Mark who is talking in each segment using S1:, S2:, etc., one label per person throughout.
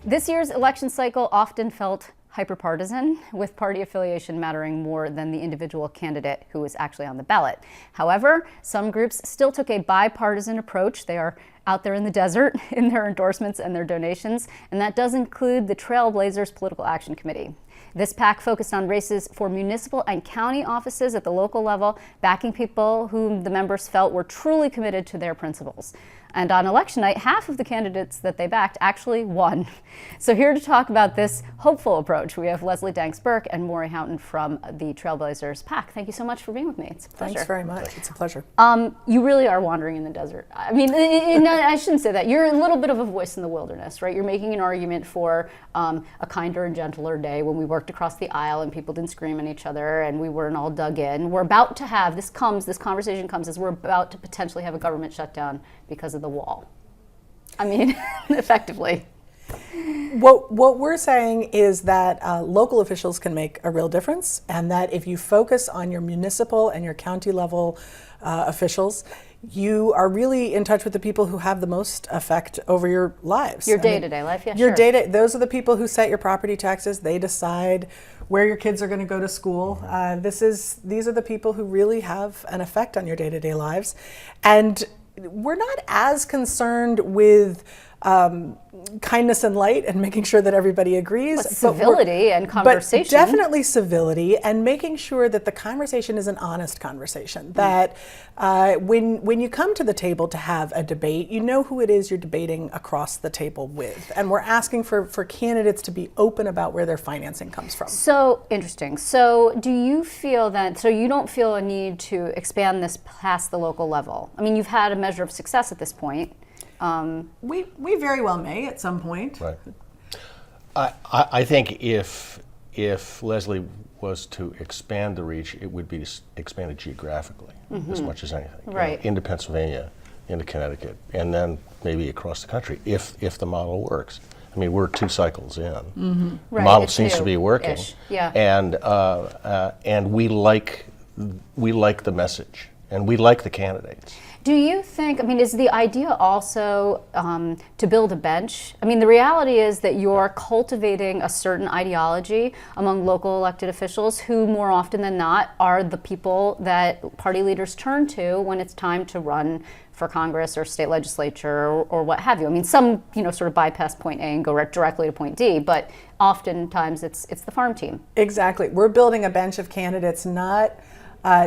S1: This year's election cycle often felt hyperpartisan, with party affiliation mattering more than the individual candidate who was actually on the ballot. However, some groups still took a bipartisan approach. They are out there in the desert in their endorsements and their donations, and that does include the Trailblazers Political Action Committee. This PAC focused on races for municipal and county offices at the local level, backing people whom the members felt were truly committed to their principles. And on election night, half of the candidates that they backed actually won. So here to talk about this hopeful approach, we have Danks, Burke, and Amory Houghton from the Trailblazers PAC. Thank you so much for being with me. It's a pleasure.
S2: Thanks very much. It's a pleasure.
S1: You really are wandering in the desert. I mean, I shouldn't say that. You're a little bit of a voice in the wilderness, right? You're making an argument for a kinder and gentler day when we worked across the aisle and people didn't scream at each other and we weren't all dug in. We're about to have, this conversation comes as we're about to potentially have a government shutdown because of the wall. I mean, effectively.
S2: What we're saying is that local officials can make a real difference, and that if you focus on your municipal and your county level officials, you are really in touch with the people who have the most effect over your lives.
S1: Your day-to-day life, yeah,
S2: your
S1: sure.
S2: Those are the people who set your property taxes. They decide where your kids are going to go to school. These are the people who really have an effect on your day-to-day lives. And we're not as concerned with kindness and light and making sure that everybody agrees.
S1: But civility and conversation.
S2: But definitely civility and making sure that the conversation is an honest conversation. That when you come to the table to have a debate, you know who it is you're debating across the table with. And we're asking for candidates to be open about where their financing comes from.
S1: So interesting. So do you feel that, so you don't feel a need to expand this past the local level? I mean, you've had a measure of success at this point.
S2: We very well may at some point.
S3: Right. I think if Leslie was to expand the reach, it would be expanded geographically as much as anything.
S1: Right.
S3: You know, into Pennsylvania, into Connecticut, and then maybe across the country if the model works. I mean, we're 2 cycles in.
S1: Right.
S3: The model
S1: It's
S3: seems
S1: new.
S3: to be working.
S1: Ish. Yeah.
S3: And we like the message, and we like the candidates.
S1: Do you think, I mean, is the idea also to build a bench? I mean, the reality is that you're cultivating a certain ideology among local elected officials who more often than not are the people that party leaders turn to when it's time to run for Congress or state legislature or what have you. I mean, some, sort of bypass point A and go directly to point D, but oftentimes it's the farm team.
S2: Exactly. We're building a bench of candidates, not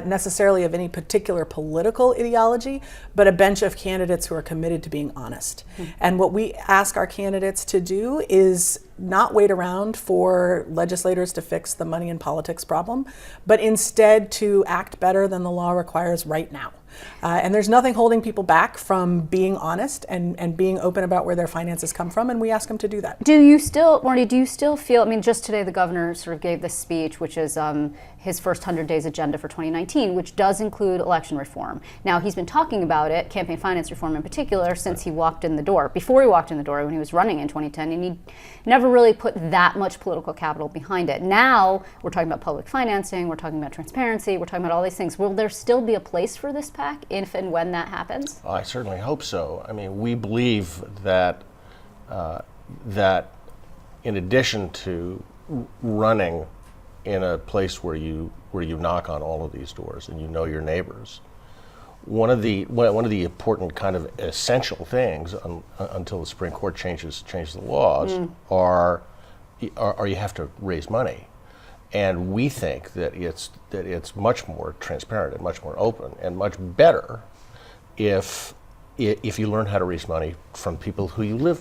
S2: necessarily of any particular political ideology, but a bench of candidates who are committed to being honest. And what we ask our candidates to do is not wait around for legislators to fix the money and politics problem, but instead to act better than the law requires right now. And there's nothing holding people back from being honest and being open about where their finances come from, and we ask them to do that.
S1: Marty, do you still feel, I mean, just today the governor sort of gave this speech, which is his first 100 days agenda for 2019, which does include election reform. Now, he's been talking about it, campaign finance reform in particular, since he walked in the door. Before he walked in the door, when he was running in 2010, and he never really put that much political capital behind it. Now, we're talking about public financing, we're talking about transparency, we're talking about all these things. Will there still be a place for this PAC if and when that happens?
S3: I certainly hope so. I mean, we believe that that in addition to running in a place where you knock on all of these doors and you know your neighbors, one of the important kind of essential things until the Supreme Court changes the laws are you have to raise money. And we think that it's much more transparent and much more open and much better if you learn how to raise money from people who you live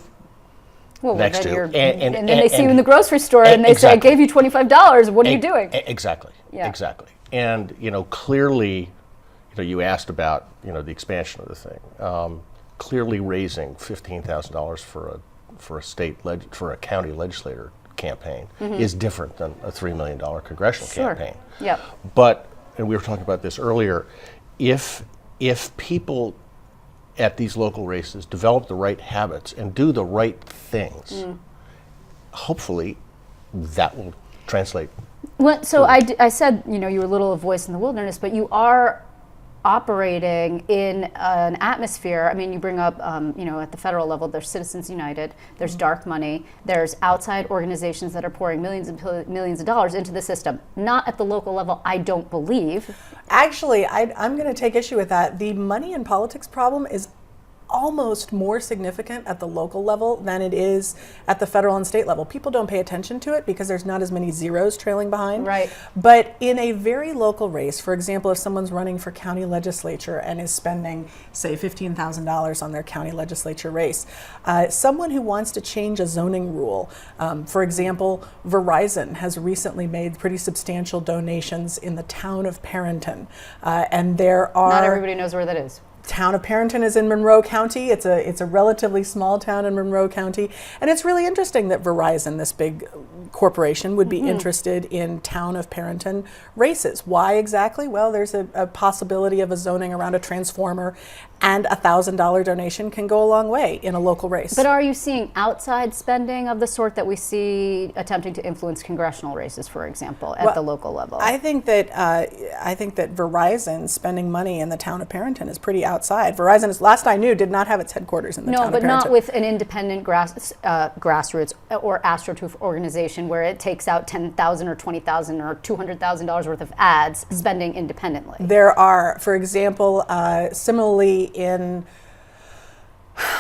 S3: next to.
S1: And then they see you in the grocery store and they say, I gave you $25, what are you doing?
S3: Exactly,
S1: yeah.
S3: Exactly. And clearly, you asked about the expansion of the thing. Clearly raising $15,000 for a county legislator campaign is different than a $3 million congressional campaign.
S1: Yep.
S3: But, and we were talking about this earlier, if people at these local races develop the right habits and do the right things, hopefully that will translate.
S1: Well, so I said, you were a little a voice in the wilderness, but you are operating in an atmosphere. I mean, you bring up, at the federal level, there's Citizens United, there's dark money, there's outside organizations that are pouring millions and millions of dollars into the system. Not at the local level, I don't believe.
S2: Actually, I'm going to take issue with that. The money in politics problem is almost more significant at the local level than it is at the federal and state level. People don't pay attention to it because there's not as many zeros trailing behind.
S1: Right.
S2: But in a very local race, for example, if someone's running for county legislature and is spending, say, $15,000 on their county legislature race, someone who wants to change a zoning rule, for example, Verizon has recently made pretty substantial donations in the town of Parenton, and there are...
S1: Not everybody knows where that is.
S2: Town of Parenton is in Monroe County. It's a relatively small town in Monroe County, and it's really interesting that Verizon, this big corporation, would be interested in town of Parenton races. Why exactly? Well, there's a possibility of a zoning around a transformer, and a $1,000 donation can go a long way in a local race.
S1: But are you seeing outside spending of the sort that we see attempting to influence congressional races, for example, at the local level?
S2: I think that Verizon spending money in the town of Parenton is pretty outside. Verizon, as last I knew, did not have its headquarters in the town of Parenton.
S1: No, but not with an independent grassroots or AstroTurf organization where it takes out $10,000 or $20,000 or $200,000 worth of ads spending independently.
S2: There are, for example, similarly in,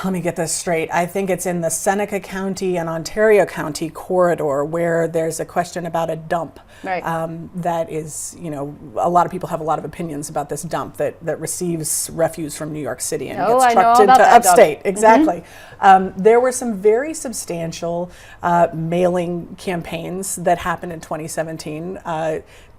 S2: let me get this straight, I think it's in the Seneca County and Ontario County corridor where there's a question about a dump.
S1: Right.
S2: That is, a lot of people have a lot of opinions about this dump that receives refuse from New York City and gets trucked into upstate.
S1: Dump.
S2: Exactly. There were some very substantial mailing campaigns that happened in 2017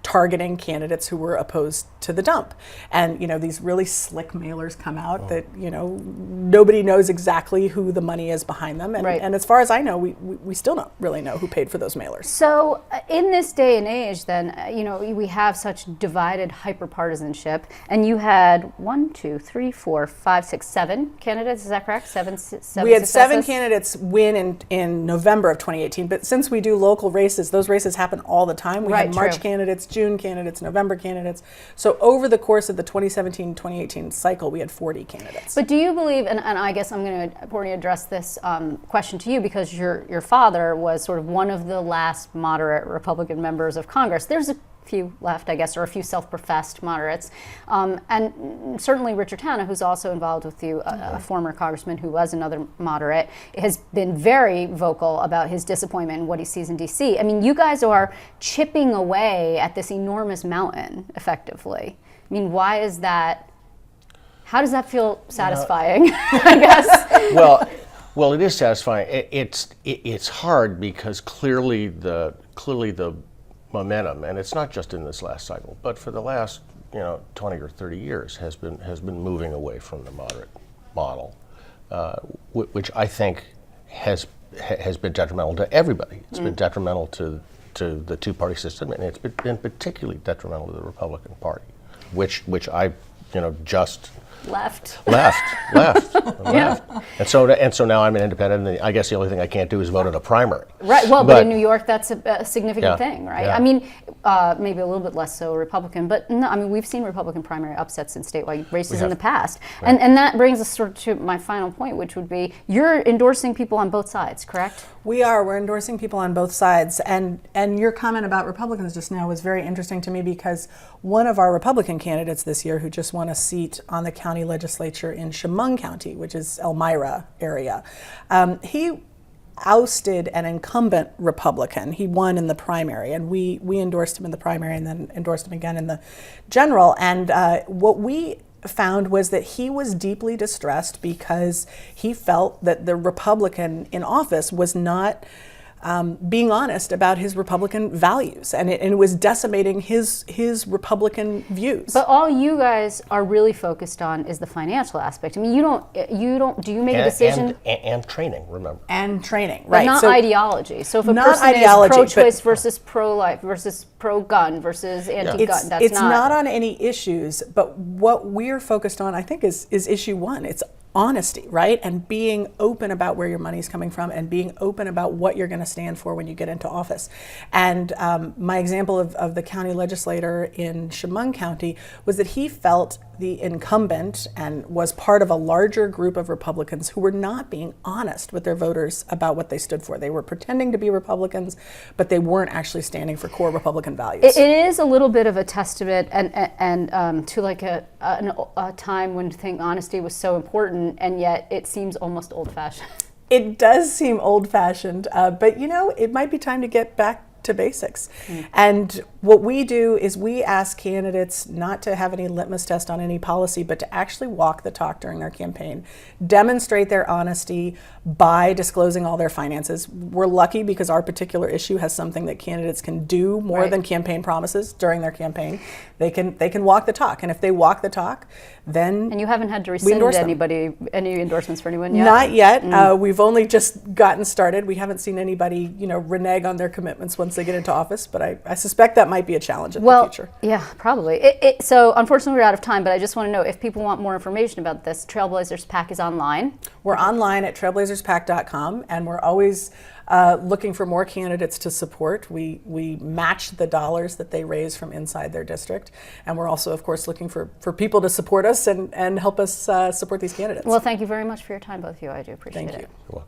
S2: targeting candidates who were opposed to the dump. And, these really slick mailers come out that, nobody knows exactly who the money is behind them. And,
S1: right.
S2: and as far as I know, we still don't really know who paid for those mailers.
S1: So in this day and age, then, we have such divided hyper-partisanship, and you had 7 candidates, is that correct? Seven
S2: we had
S1: successes?
S2: 7 candidates win in November of 2018, but since we do local races, those races happen all the time. We had March candidates, June candidates, November candidates. So over the course of the 2017-2018 cycle, we had 40 candidates.
S1: But do you believe, and I guess I'm going to, Courtney, address this question to you because your father was sort of one of the last moderate Republican members of Congress. There's a few left, I guess, or a few self-professed moderates. And certainly Richard Hanna, who's also involved with you, a former congressman who was another moderate, has been very vocal about his disappointment in what he sees in D.C. I mean, you guys are chipping away at this enormous mountain, effectively. I mean, why is that? How does that feel satisfying, I guess?
S3: Well, it is satisfying. It's hard because clearly the momentum, and it's not just in this last cycle, but for the last 20 or 30 years has been moving away from the moderate model, which I think has been detrimental to everybody. It's been detrimental to the two-party system, and it's been particularly detrimental to the Republican Party, which I just
S1: left.
S3: And so now I'm an independent, and I guess the only thing I can't do is vote in a primary.
S1: Right. Well, but in New York, that's a significant thing, right?
S3: Yeah.
S1: I mean, maybe a little bit less so Republican, but no, I mean, we've seen Republican primary upsets in statewide races in the past. Right. And that brings us sort of to my final point, which would be you're endorsing people on both sides, correct?
S2: We are. We're endorsing people on both sides. And your comment about Republicans just now was very interesting to me because one of our Republican candidates this year who just won a seat on the county legislature in Chemung County, which is Elmira area, he ousted an incumbent Republican. He won in the primary, and we endorsed him in the primary and then endorsed him again in the general. And what we found was that he was deeply distressed because he felt that the Republican in office was not being honest about his Republican values, and it was decimating his Republican views.
S1: But all you guys are really focused on is the financial aspect. I mean, you don't. Do you make a decision?
S3: And training, remember.
S2: And training,
S1: but
S2: right?
S1: Not ideology. So if a person is pro-choice versus pro-life versus pro-gun versus anti-gun,
S2: it's not on any issues. But what we're focused on, I think, is issue one. It's honesty, right? And being open about where your money's coming from and being open about what you're going to stand for when you get into office. And my example of the county legislator in Chemung County was that he felt the incumbent and was part of a larger group of Republicans who were not being honest with their voters about what they stood for. They were pretending to be Republicans, but they weren't actually standing for core Republican values.
S1: It is a little bit of a testament and to like a time when honesty was so important, and yet it seems almost old-fashioned.
S2: It does seem old-fashioned, but it might be time to get back to basics. And what we do is we ask candidates not to have any litmus test on any policy, but to actually walk the talk during their campaign, demonstrate their honesty by disclosing all their finances. We're lucky because our particular issue has something that candidates can do more than campaign promises during their campaign. They can walk the talk, and if they walk the talk, then
S1: and you haven't had to rescind any endorsements for anyone yet?
S2: Not yet. We've only just gotten started. We haven't seen anybody renege on their commitments once they get into office, but I suspect that might be a challenge in the future.
S1: Yeah, probably. So unfortunately we're out of time, but I just want to know if people want more information about this, Trailblazers PAC is online.
S2: We're online at trailblazerspac.com, and we're always looking for more candidates to support. We match the dollars that they raise from inside their district, and we're also, of course, looking for people to support us and help us support these candidates.
S1: Well, thank you very much for your time, both of you. I do appreciate it.
S2: Thank you.
S3: Well.